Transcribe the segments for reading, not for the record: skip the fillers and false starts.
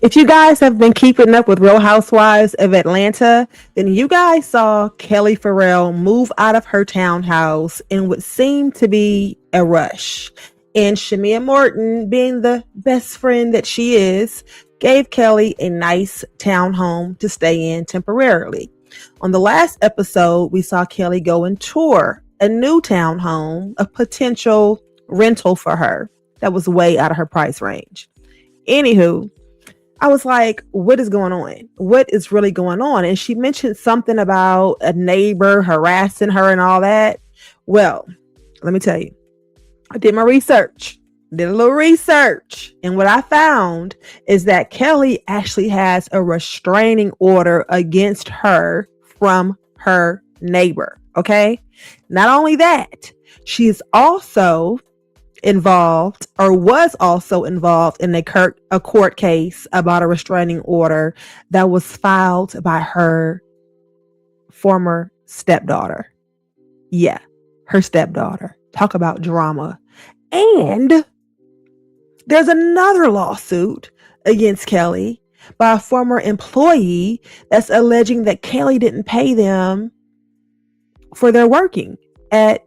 If you guys have been keeping up with Real Housewives of Atlanta, then you guys saw Kelli Ferrell move out of her townhouse in what seemed to be a rush. And Shamia Morton, being the best friend that she is, gave Kelli a nice townhome to stay in temporarily. On the last episode, we saw Kelli go and tour a new townhome, a potential rental for her that was way out of her price range. Anywho, I was like, what is going on? What is really going on? And she mentioned something about a neighbor harassing her and all that. Well, let me tell you, I did my research, did a little research. And what I found is that Kelli actually has a restraining order against her from her neighbor. Okay. Not only that, she's also involved or was also involved in a court case about a restraining order that was filed by her former stepdaughter. Yeah, her stepdaughter. Talk about drama. And there's another lawsuit against Kelli by a former employee that's alleging that Kelli didn't pay them for their working at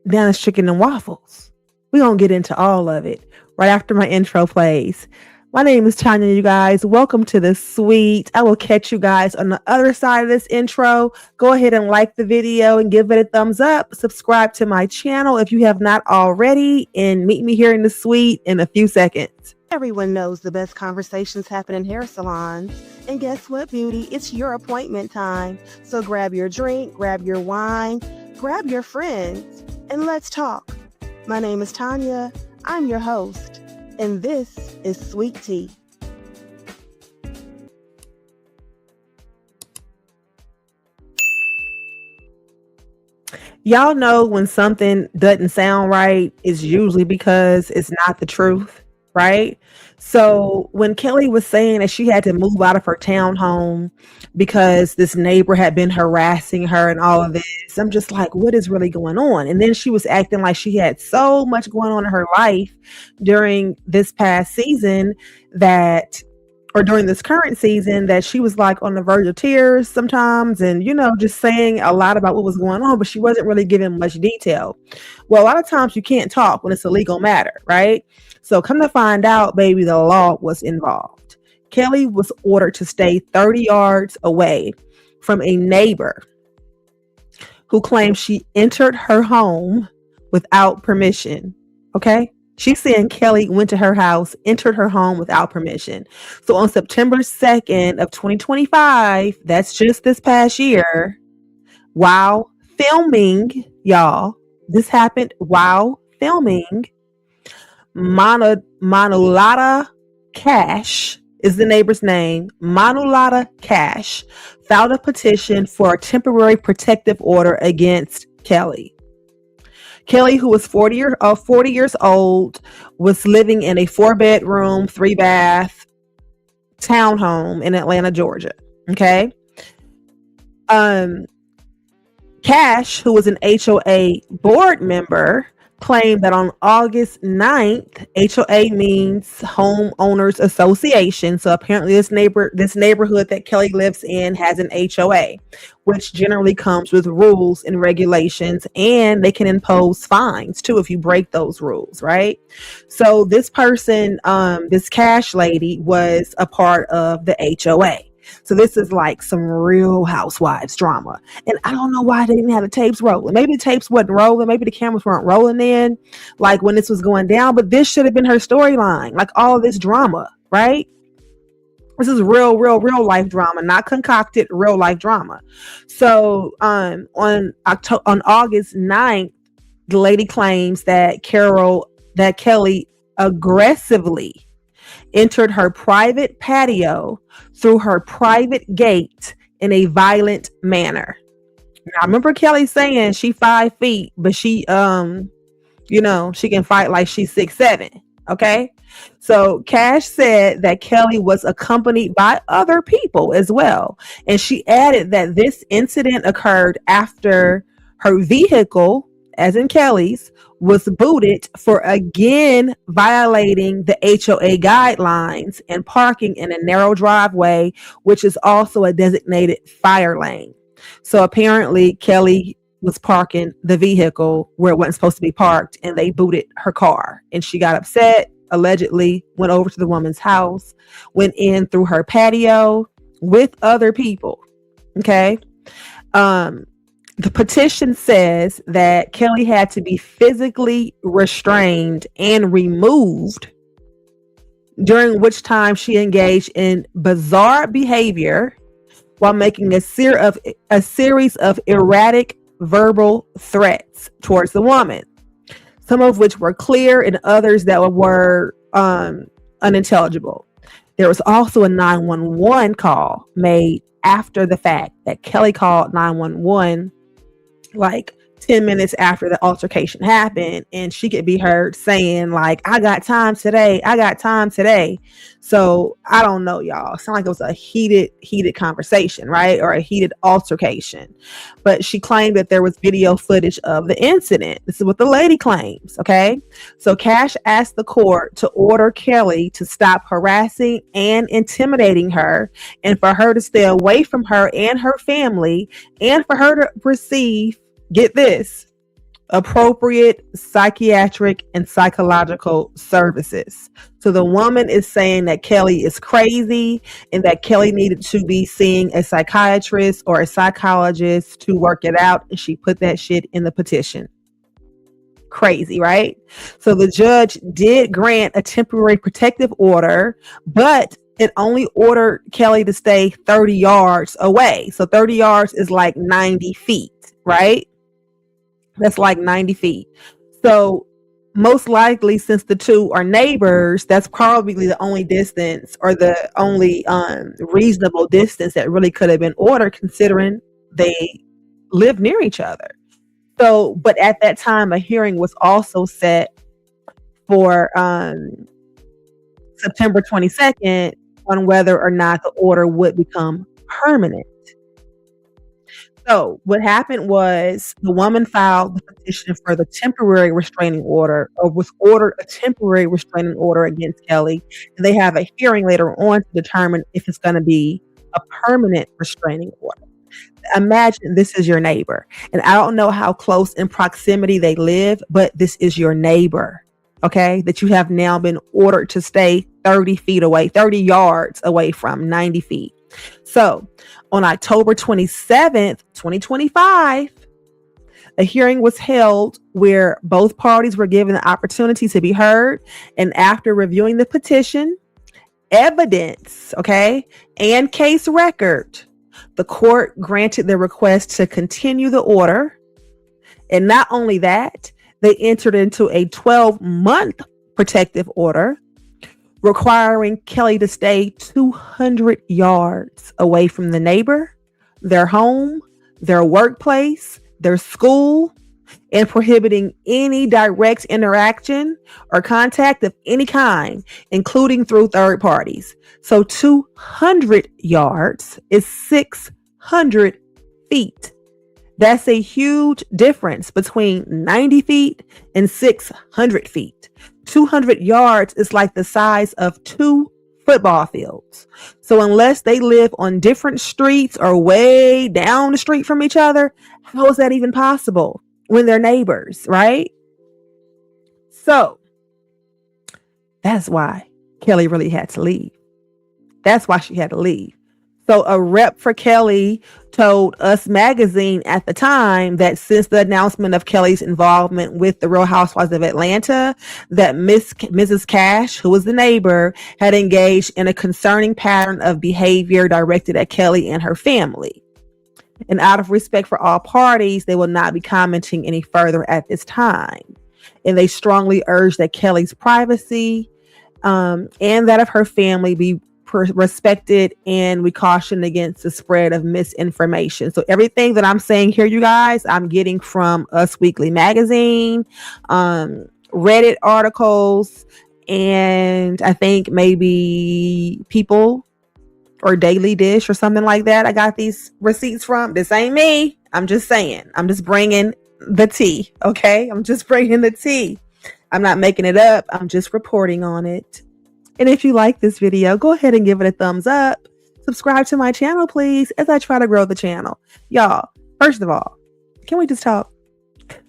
Nana's Chicken and Waffles. We're going to get into all of it right after my intro plays. My name is Tanya, you guys. Welcome to the suite. I will catch you guys on the other side of this intro. Go ahead and like the video and give it a thumbs up. Subscribe to my channel if you have not already, and meet me here in the suite in a few seconds. Everyone knows the best conversations happen in hair salons. And guess what, beauty? It's your appointment time. So grab your drink, grab your wine, grab your friends, and let's talk. My name is Tanya, I'm your host, and this is Sweet Tea. Y'all know when something doesn't sound right, it's usually because it's not the truth, right? So when Kelli was saying that she had to move out of her townhome because this neighbor had been harassing her and all of this, I'm just like, what is really going on? And then she was acting like she had so much going on in her life during this past season during this current season, that she was like on the verge of tears sometimes, and just saying a lot about what was going on, but she wasn't really giving much detail. Well, a lot of times you can't talk when it's a legal matter, right? So come to find out, baby, the law was involved. Kelli was ordered to stay 30 yards away from a neighbor who claimed she entered her home without permission. Okay? She's saying Kelli went to her house, entered her home without permission. So on September 2nd of 2025, that's just this past year, while filming, y'all, this happened while filming, Manulata Cash is the neighbor's name. Manulata Cash filed a petition for a temporary protective order against Kelli. Kelli, who was 40 years old, was living in a 4-bedroom, 3-bath townhome in Atlanta, Georgia. Okay. Cash, who was an HOA board member, claimed that on August 9th, HOA means Homeowners Association. So apparently this neighborhood that Kelli lives in has an HOA, which generally comes with rules and regulations, and they can impose fines too if you break those rules, right? So this person, this Cash lady, was a part of the HOA. So this is like some Real Housewives drama. And I don't know why they didn't have the tapes rolling. Maybe the tapes wasn't rolling. Maybe the cameras weren't rolling in, like when this was going down. But this should have been her storyline, like all of this drama, right? This is real life drama, not concocted, real life drama. So on August 9th, the lady claims that Kelli aggressively entered her private patio through her private gate in a violent manner. Now, I remember Kelli saying she 5 feet, but she she can fight like she's 6'7". Okay. So Cash said that Kelli was accompanied by other people as well. And she added that this incident occurred after her vehicle, as in Kelli's, was booted for again violating the HOA guidelines and parking in a narrow driveway, which is also a designated fire lane. So apparently Kelli was parking the vehicle where it wasn't supposed to be parked, and they booted her car, and she got upset, allegedly went over to the woman's house, went in through her patio with other people. Okay. The petition says that Kelli had to be physically restrained and removed, during which time she engaged in bizarre behavior while making a series of erratic verbal threats towards the woman, some of which were clear and others that were unintelligible. There was also a 911 call made after the fact that Kelli called 911 like 10 minutes after the altercation happened, and she could be heard saying like, I got time today. So I don't know, y'all. Sound like it was a heated conversation, right? Or a heated altercation. But she claimed that there was video footage of the incident. This is what the lady claims. Okay. So Cash asked the court to order Kelli to stop harassing and intimidating her, and for her to stay away from her and her family, and for her to receive, get this, appropriate psychiatric and psychological services. So the woman is saying that Kelli is crazy and that Kelli needed to be seeing a psychiatrist or a psychologist to work it out. And she put that shit in the petition. Crazy, right? So the judge did grant a temporary protective order, but it only ordered Kelli to stay 30 yards away. So 30 yards is like 90 feet, right? That's like 90 feet. So most likely, since the two are neighbors, that's probably the only distance, or the only reasonable distance that really could have been ordered, considering they live near each other. So, but at that time, a hearing was also set for September 22nd on whether or not the order would become permanent. So what happened was the woman filed the petition for the temporary restraining order, or was ordered a temporary restraining order against Kelli. And they have a hearing later on to determine if it's going to be a permanent restraining order. Imagine this is your neighbor. And I don't know how close in proximity they live, but this is your neighbor. Okay. That you have now been ordered to stay 30 feet away, 30 yards away from, 90 feet. So on October 27th, 2025, a hearing was held where both parties were given the opportunity to be heard. And after reviewing the petition, evidence, okay, and case record, the court granted the request to continue the order. And not only that, they entered into a 12-month protective order requiring Kelli to stay 200 yards away from the neighbor, their home, their workplace, their school, and prohibiting any direct interaction or contact of any kind, including through third parties. So 200 yards is 600 feet. That's a huge difference between 90 feet and 600 feet. 200 yards is like the size of 2 football fields. So unless they live on different streets or way down the street from each other, how is that even possible when they're neighbors, right? So that's why Kelli really had to leave. That's why she had to leave. So a rep for Kelli told Us Magazine at the time that since the announcement of Kelli's involvement with the Real Housewives of Atlanta, that Mrs. Cash, who was the neighbor, had engaged in a concerning pattern of behavior directed at Kelli and her family. And out of respect for all parties, they will not be commenting any further at this time. And they strongly urge that Kelli's privacy and that of her family be respected, and we caution against the spread of misinformation. So everything that I'm saying here, you guys, I'm getting from Us Weekly Magazine, Reddit articles, and I think maybe People or Daily Dish or something like that. I got these receipts from. This ain't me. I'm just saying. I'm just bringing the tea. Okay. I'm just bringing the tea. I'm not making it up. I'm just reporting on it. And if you like this video, go ahead and give it a thumbs up. Subscribe to my channel, please, as I try to grow the channel. Y'all, first of all, can we just talk?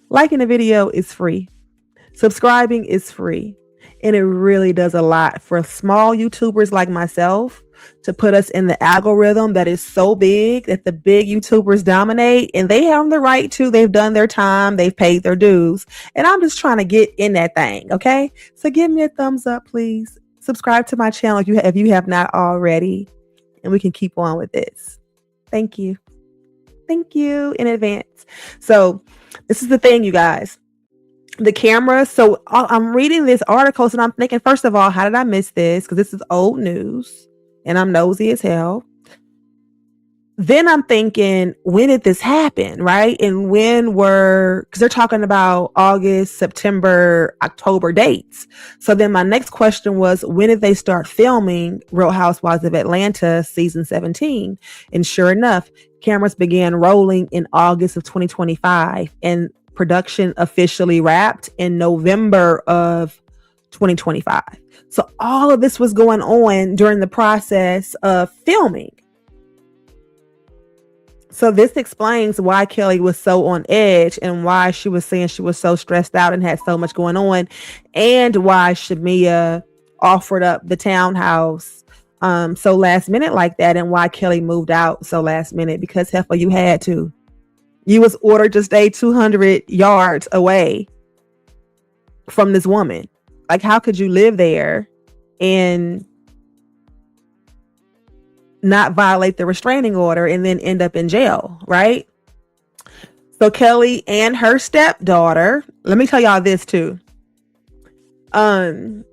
Liking a video is free. Subscribing is free. And it really does a lot for small YouTubers like myself to put us in the algorithm that is so big that the big YouTubers dominate, and they have the right to. They've done their time. They've paid their dues. And I'm just trying to get in that thing. Okay. So give me a thumbs up, please. Subscribe to my channel if you have not already, and we can keep on with this. Thank you. Thank you in advance. So this is the thing, you guys. The camera. So I'm reading this article and I'm thinking, first of all, how did I miss this? Because this is old news and I'm nosy as hell. Then I'm thinking, when did this happen? Right. And because they're talking about August, September, October dates. So then my next question was, when did they start filming Real Housewives of Atlanta season 17? And sure enough, cameras began rolling in August of 2025 and production officially wrapped in November of 2025. So all of this was going on during the process of filming. So this explains why Kelli was so on edge and why she was saying she was so stressed out and had so much going on, and why Shamia offered up the townhouse so last minute like that, and why Kelli moved out so last minute, because heifer, you had to. You was ordered to stay 200 yards away from this woman. Like, how could you live there and not violate the restraining order and then end up in jail, right? So Kelli and her stepdaughter, let me tell y'all this too. From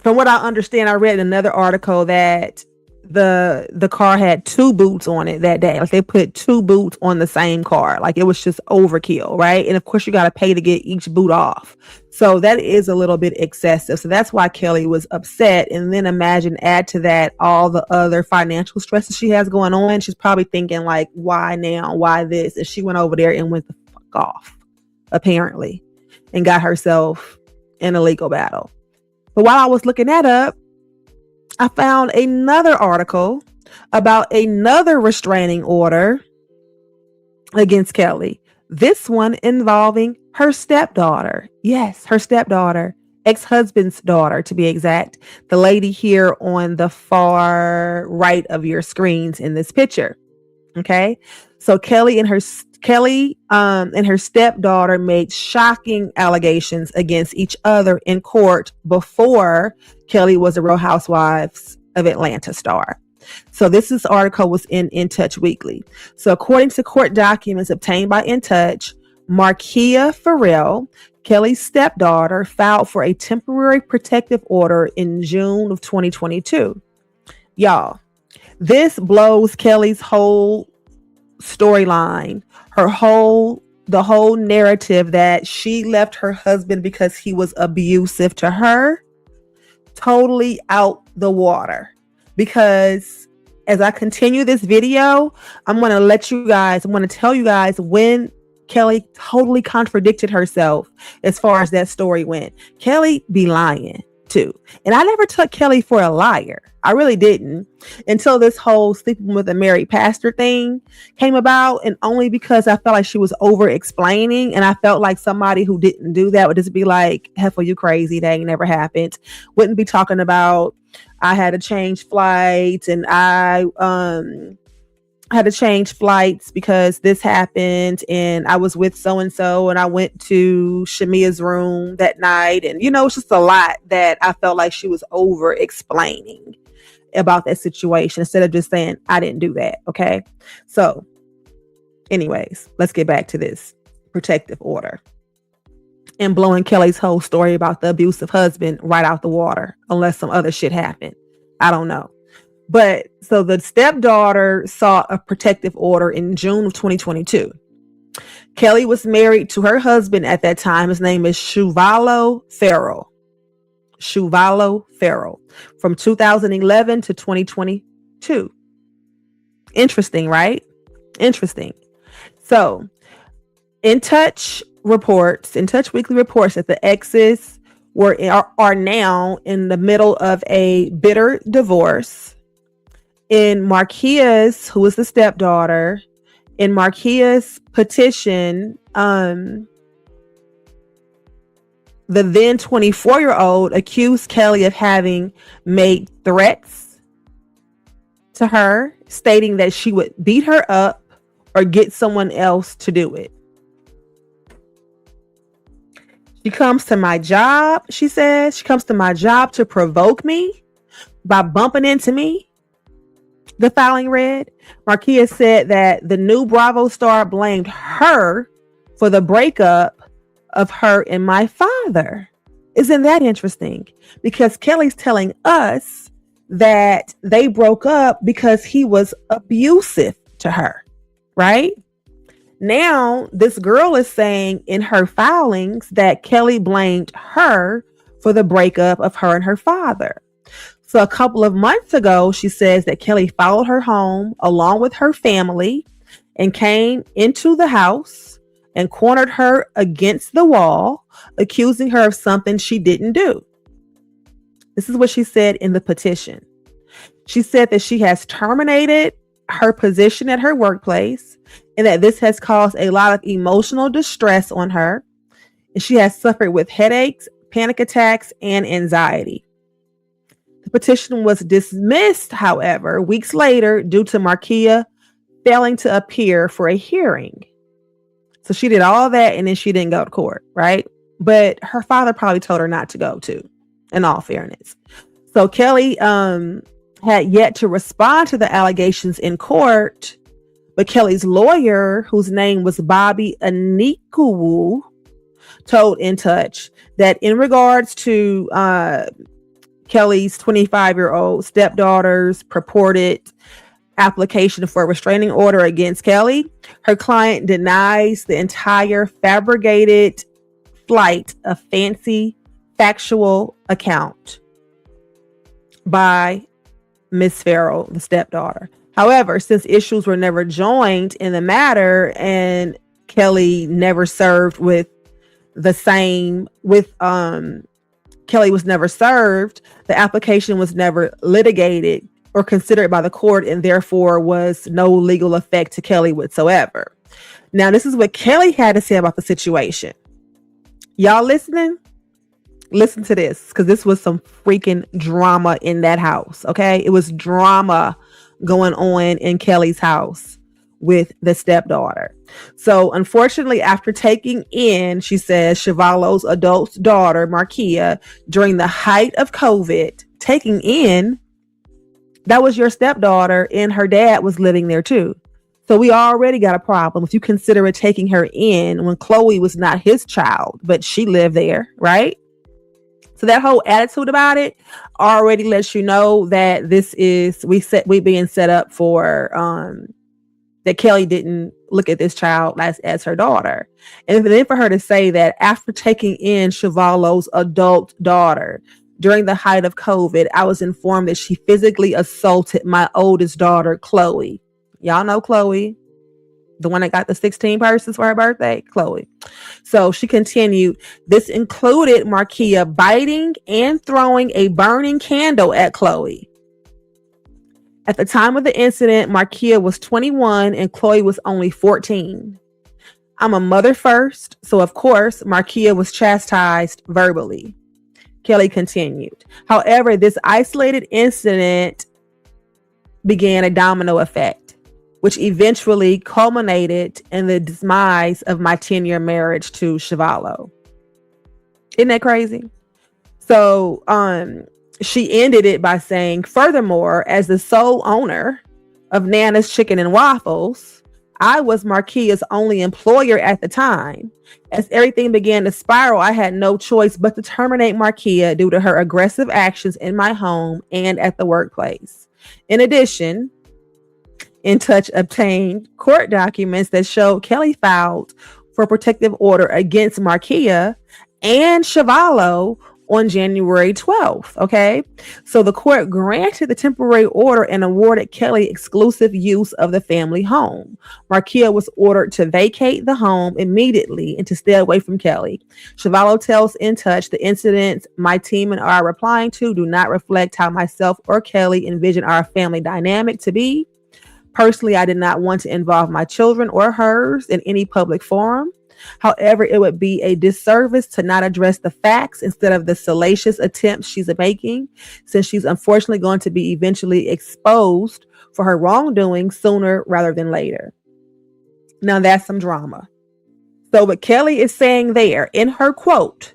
what I understand, I read in another article that the car had 2 boots on it that day. Like, they put 2 boots on the same car. Like, it was just overkill, right? And of course you got to pay to get each boot off. So that is a little bit excessive. So that's why Kelli was upset. And then add to that all the other financial stresses she has going on. She's probably thinking like, why now? Why this? And she went over there and went the fuck off, apparently, and got herself in a legal battle. But while I was looking that up, I found another article about another restraining order against Kelli. This one involving her stepdaughter. Yes, her stepdaughter, ex-husband's daughter, to be exact. The lady here on the far right of your screens in this picture. Okay. So Kelli and her stepdaughter made shocking allegations against each other in court before Kelli was a Real Housewives of Atlanta star. So this article was in Touch Weekly. So according to court documents obtained by In Touch, Kelli Ferrell, Kelli's stepdaughter, filed for a temporary protective order in June of 2022. Y'all, this blows Kelli's whole storyline, the whole narrative that she left her husband because he was abusive to her, totally out the water. Because as I continue this video, I'm going to tell you guys when Kelli totally contradicted herself as far as that story went. Kelli be lying too. And I never took Kelli for a liar. I really didn't, until this whole sleeping with a married pastor thing came about. And only because I felt like she was over explaining. And I felt like somebody who didn't do that would just be like, "Heifer, you crazy. That ain't never happened." Wouldn't be talking about, I had to change flights and I had to change flights because this happened and I was with so-and-so and I went to Shamia's room that night. And, it's just a lot that I felt like she was over explaining about that situation instead of just saying, "I didn't do that." Okay. So anyways, let's get back to this protective order and blowing Kelli's whole story about the abusive husband right out the water, unless some other shit happened. I don't know. But so the stepdaughter sought a protective order in June of 2022. Kelli was married to her husband at that time. His name is Shuvalo Ferrell. From 2011 to 2022. Interesting, right? Interesting. So In Touch Weekly reports that the exes are now in the middle of a bitter divorce. In Markia's, who is the stepdaughter, in Markia's petition, the then 24-year-old accused Kelli of having made threats to her, stating that she would beat her up or get someone else to do it. She comes to my job, she says. She comes to my job to provoke me by bumping into me, the filing read. Markia said that the new Bravo star blamed her for the breakup of her and my father. Isn't that interesting? Because Kelly's telling us that they broke up because he was abusive to her, right? Now, this girl is saying in her filings that Kelli blamed her for the breakup of her and her father. So a couple of months ago, she says that Kelli followed her home along with her family and came into the house and cornered her against the wall, accusing her of something she didn't do. This is what she said in the petition. She said that she has terminated her position at her workplace and that this has caused a lot of emotional distress on her. And she has suffered with headaches, panic attacks, and anxiety. The petition was dismissed, however, weeks later due to Markia failing to appear for a hearing. So she did all that and then she didn't go to court, right? But her father probably told her not to go too, in all fairness. So Kelli had yet to respond to the allegations in court, but Kelli's lawyer, whose name was Bobby Anikuwu, told In Touch that in regards to Kelli's 25-year-old stepdaughter's purported application for a restraining order against Kelli, her client denies the entire fabricated flight of fancy factual account by Miss Ferrell, the stepdaughter. However, since issues were never joined in the matter and Kelli never served with the same, Kelli was never served, the application was never litigated or considered by the court and therefore was no legal effect to Kelli whatsoever. Now, this is what Kelli had to say about the situation. Y'all listening? Listen to this, because this was some freaking drama in that house, okay? It was drama going on in Kelli's house with the stepdaughter. So, unfortunately, after taking in, she says, Shavalo's adult daughter, Markia, during the height of COVID, taking in, that was your stepdaughter, and her dad was living there too. So we already got a problem if you consider it taking her in when Chloe was not his child, but she lived there, right? So that whole attitude about it already lets you know that this is we being set up for that Kelli didn't look at this child as her daughter. And then for her to say that after taking in Shavalo's adult daughter during the height of COVID, I was informed that she physically assaulted my oldest daughter, Chloe. Y'all know Chloe, the one that got the 16 purses for her birthday, Chloe. So she continued, this included Markia biting and throwing a burning candle at Chloe. At the time of the incident, Markia was 21 and Chloe was only 14. I'm a mother first, so of course, Markia was chastised verbally. Kelli continued. However, this isolated incident began a domino effect, which eventually culminated in the demise of my 10-year marriage to Shavalo. Isn't that crazy? So she ended it by saying, furthermore, as the sole owner of Nana's Chicken and Waffles, I was Markia's only employer at the time. As everything began to spiral, I had no choice but to terminate Markia due to her aggressive actions in my home and at the workplace. In addition, In Touch obtained court documents that showed Kelli filed for protective order against Markia and Shavalo on January 12th. Okay. So the court granted the temporary order and awarded Kelli exclusive use of the family home. Markia was ordered to vacate the home immediately and to stay away from Kelli. Shavallo tells In Touch, the incidents my team and I are replying to do not reflect how myself or Kelli envision our family dynamic to be. Personally, I did not want to involve my children or hers in any public forum. However, it would be a disservice to not address the facts instead of the salacious attempts she's making, since she's unfortunately going to be eventually exposed for her wrongdoing sooner rather than later. Now, that's some drama. So, what Kelli is saying there in her quote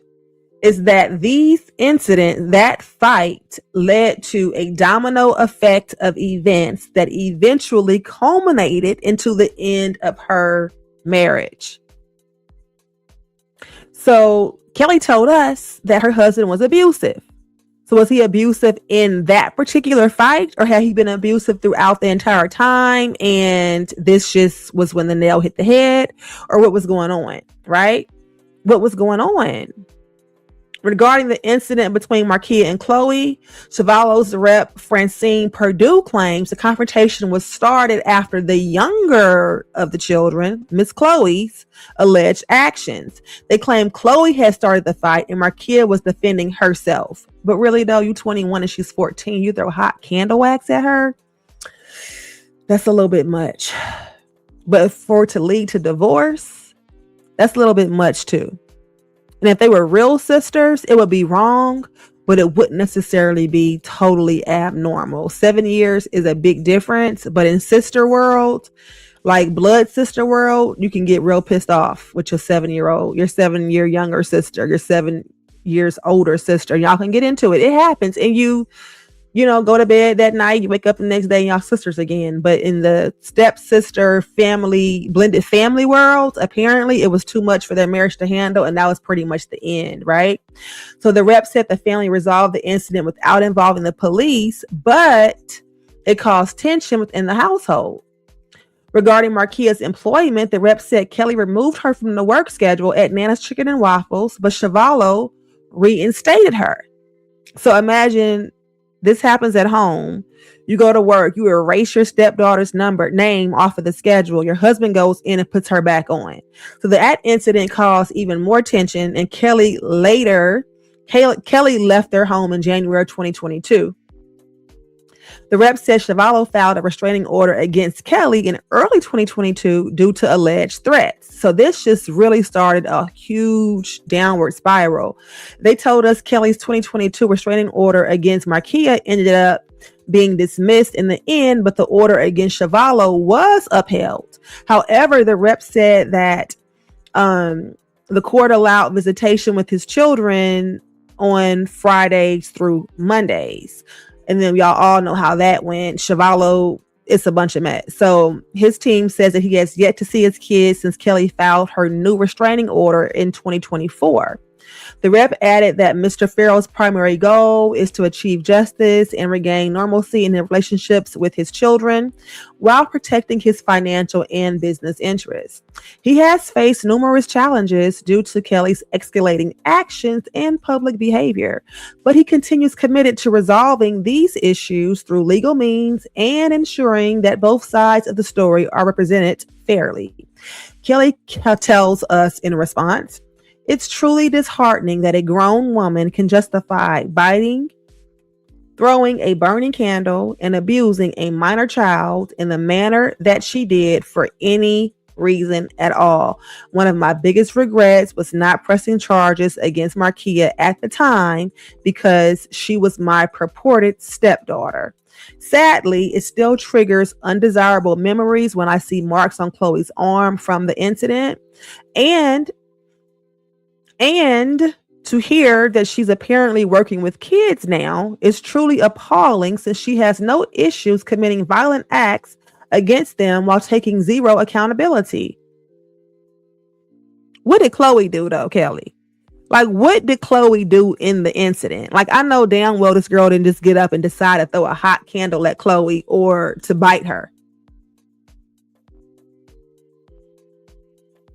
is that these incidents, that fight, led to a domino effect of events that eventually culminated into the end of her marriage. So Kelli told us that her husband was abusive. So was he abusive in that particular fight, or had he been abusive throughout the entire time and this just was when the nail hit the head? Or what was going on, right? What was going on? Regarding the incident between Markia and Chloe, Shavallo's rep Francine Perdue claims the confrontation was started after the younger of the children, Miss Chloe's, alleged actions. They claim Chloe had started the fight and Markia was defending herself. But really though, you 21 and she's 14, you throw hot candle wax at her? That's a little bit much. But for it to lead to divorce, that's a little bit much too. And if they were real sisters, it would be wrong, but it wouldn't necessarily be totally abnormal. 7 years is a big difference, but in sister world, like blood sister world, you can get real pissed off with your 7-year-old, your 7-year younger sister, your 7 years older sister. Y'all can get into it. It happens. And you go to bed that night, you wake up the next day and y'all sisters again. But in the stepsister family, blended family world, apparently it was too much for their marriage to handle. And that was pretty much the end, right? So the rep said the family resolved the incident without involving the police, but it caused tension within the household. Regarding Markia's employment, the rep said Kelli removed her from the work schedule at Nana's Chicken and Waffles, but Shavallo reinstated her. So imagine this happens at home. You go to work, you erase your stepdaughter's name off of the schedule. Your husband goes in and puts her back on. So that incident caused even more tension. And Kelli left their home in January 2022. The rep said Shavallo filed a restraining order against Kelli in early 2022 due to alleged threats. So this just really started a huge downward spiral. They told us Kelli's 2022 restraining order against Markia ended up being dismissed in the end, but the order against Shavallo was upheld. However, the rep said that the court allowed visitation with his children on Fridays through Mondays. And then y'all all know how that went. Shavallo, it's a bunch of mess. So his team says that he has yet to see his kids since Kelli filed her new restraining order in 2024. The rep added that Mr. Ferrell's primary goal is to achieve justice and regain normalcy in his relationships with his children while protecting his financial and business interests. He has faced numerous challenges due to Kelli's escalating actions and public behavior, but he continues committed to resolving these issues through legal means and ensuring that both sides of the story are represented fairly. Kelli tells us in response, "It's truly disheartening that a grown woman can justify biting, throwing a burning candle, and abusing a minor child in the manner that she did for any reason at all. One of my biggest regrets was not pressing charges against Markia at the time because she was my purported stepdaughter. Sadly, it still triggers undesirable memories when I see marks on Chloe's arm from the incident. And to hear that she's apparently working with kids now is truly appalling, since she has no issues committing violent acts against them while taking zero accountability." What did Chloe do though, Kelli? Like, what did Chloe do in the incident? Like, I know damn well this girl didn't just get up and decide to throw a hot candle at Chloe or to bite her.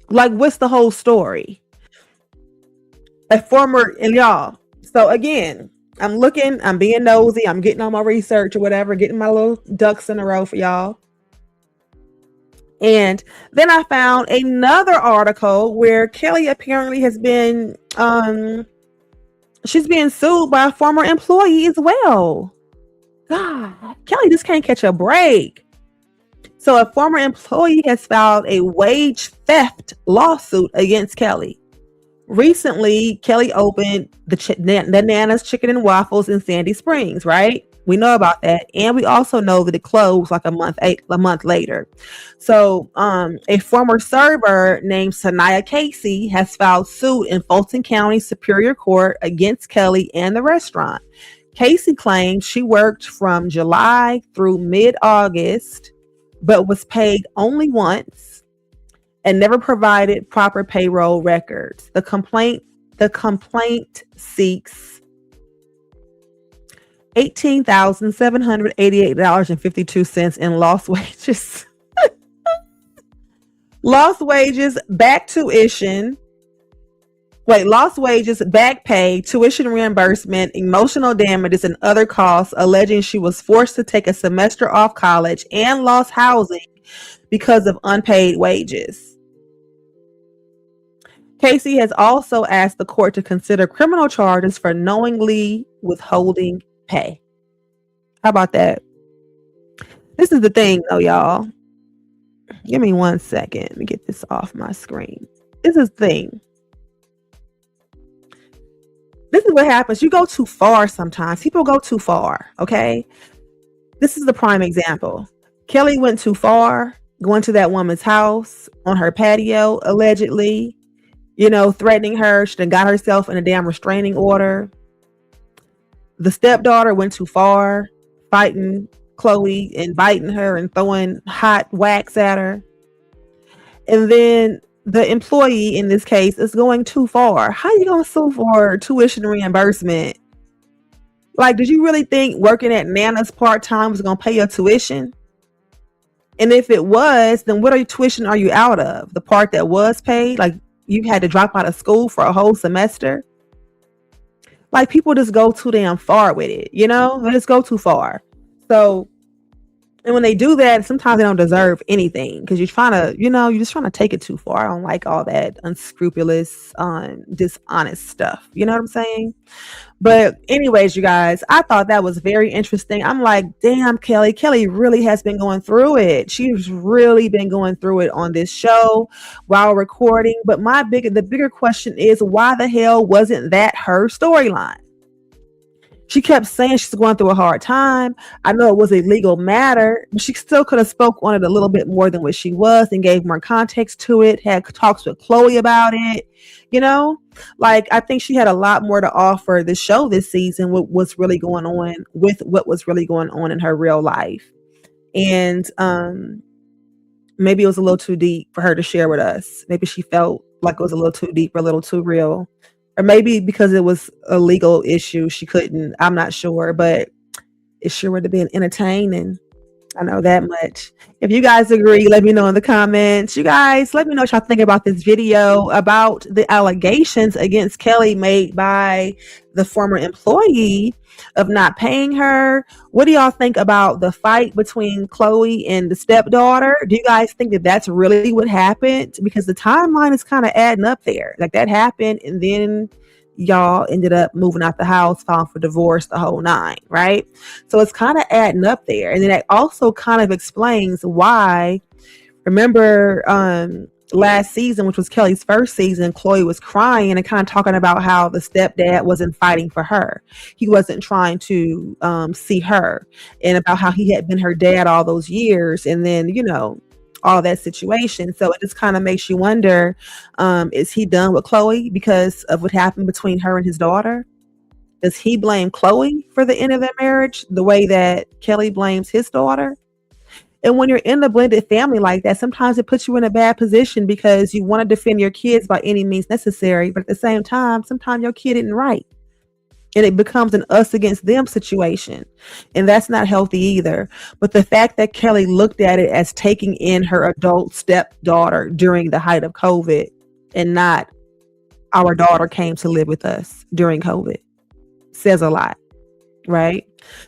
Like, what's the whole story? And y'all, So again, I'm looking, I'm being nosy, I'm getting on my research or whatever, getting my little ducks in a row for y'all. And then I found another article where Kelli apparently has been she's being sued by a former employee as well. God, Kelli just can't catch a break. So a former employee has filed a wage theft lawsuit against Kelli. Recently, Kelli opened the Nana's Chicken and Waffles in Sandy Springs, right? We know about that, and we also know that it closed like a month later. So, a former server named Sanaya Casey has filed suit in Fulton County Superior Court against Kelli and the restaurant. Casey claims she worked from July through mid-August, but was paid only once and never provided proper payroll records. The complaint seeks $18,788.52 in lost wages. Lost wages, back pay, tuition reimbursement, emotional damages, and other costs, alleging she was forced to take a semester off college and lost housing because of unpaid wages. Casey has also asked the court to consider criminal charges for knowingly withholding pay. How about that? This is the thing, though, y'all. Give me 1 second. Let me get this off my screen. This is the thing. This is what happens. You go too far sometimes. People go too far, okay? This is the prime example. Kelli went too far, going to that woman's house on her patio, allegedly, threatening her. She done got herself in a damn restraining order. The stepdaughter went too far, fighting Chloe and biting her and throwing hot wax at her. And then the employee in this case is going too far. How are you going to sue for tuition reimbursement? Like, did you really think working at Nana's part-time was going to pay your tuition? And if it was, then what tuition are you out of? The part that was paid? Like, you had to drop out of school for a whole semester? Like, people just go too damn far with it, They just go too far. So, and when they do that, sometimes they don't deserve anything because you're just trying to take it too far. I don't like all that unscrupulous, dishonest stuff. You know what I'm saying? But anyways, you guys, I thought that was very interesting. I'm like, damn, Kelli really has been going through it. She's really been going through it on this show while recording. But the bigger question is, why the hell wasn't that her storyline? She kept saying she's going through a hard time. I know it was a legal matter, but she still could have spoke on it a little bit more than what she was and gave more context to it, had talks with Chloe about it, Like, I think she had a lot more to offer the show this season, what was really going on in her real life. And maybe it was a little too deep for her to share with us. Maybe she felt like it was a little too deep or a little too real. Or maybe because it was a legal issue, she couldn't. I'm not sure, but it sure would have been entertaining. I know that much. If you guys agree, let me know in the comments. You guys, let me know what y'all think about this video about the allegations against Kelli made by the former employee of not paying her. What do y'all think about the fight between Chloe and the stepdaughter? Do you guys think that that's really what happened? Because the timeline is kind of adding up there. Like, that happened, and then y'all ended up moving out the house, filing for divorce, the whole nine, right? So it's kind of adding up there. And then that also kind of explains why, remember last season, which was Kelli's first season, Chloe was crying and kind of talking about how the stepdad wasn't fighting for her. He wasn't trying to see her, and about how he had been her dad all those years. And then, all that situation. So it just kind of makes you wonder, is he done with Chloe because of what happened between her and his daughter? Does he blame Chloe for the end of their marriage the way that Kelli blames his daughter? And when you're in a blended family like that, sometimes it puts you in a bad position because you want to defend your kids by any means necessary, but at the same time, sometimes your kid isn't right. And it becomes an us against them situation. And that's not healthy either. But the fact that Kelli looked at it as taking in her adult stepdaughter during the height of COVID, and not our daughter came to live with us during COVID. says a lot, right?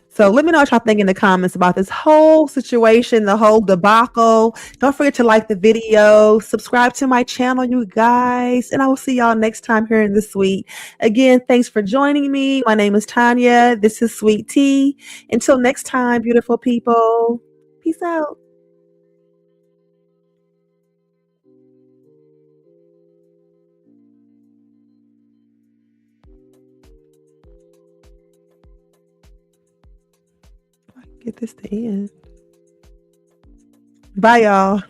So let me know what y'all think in the comments about this whole situation, the whole debacle. Don't forget to like the video, subscribe to my channel, you guys, and I will see y'all next time here in the suite. Again, thanks for joining me. My name is Tanya. This is Sweet Tea. Until next time, beautiful people. Peace out. Get this to end. Bye, y'all.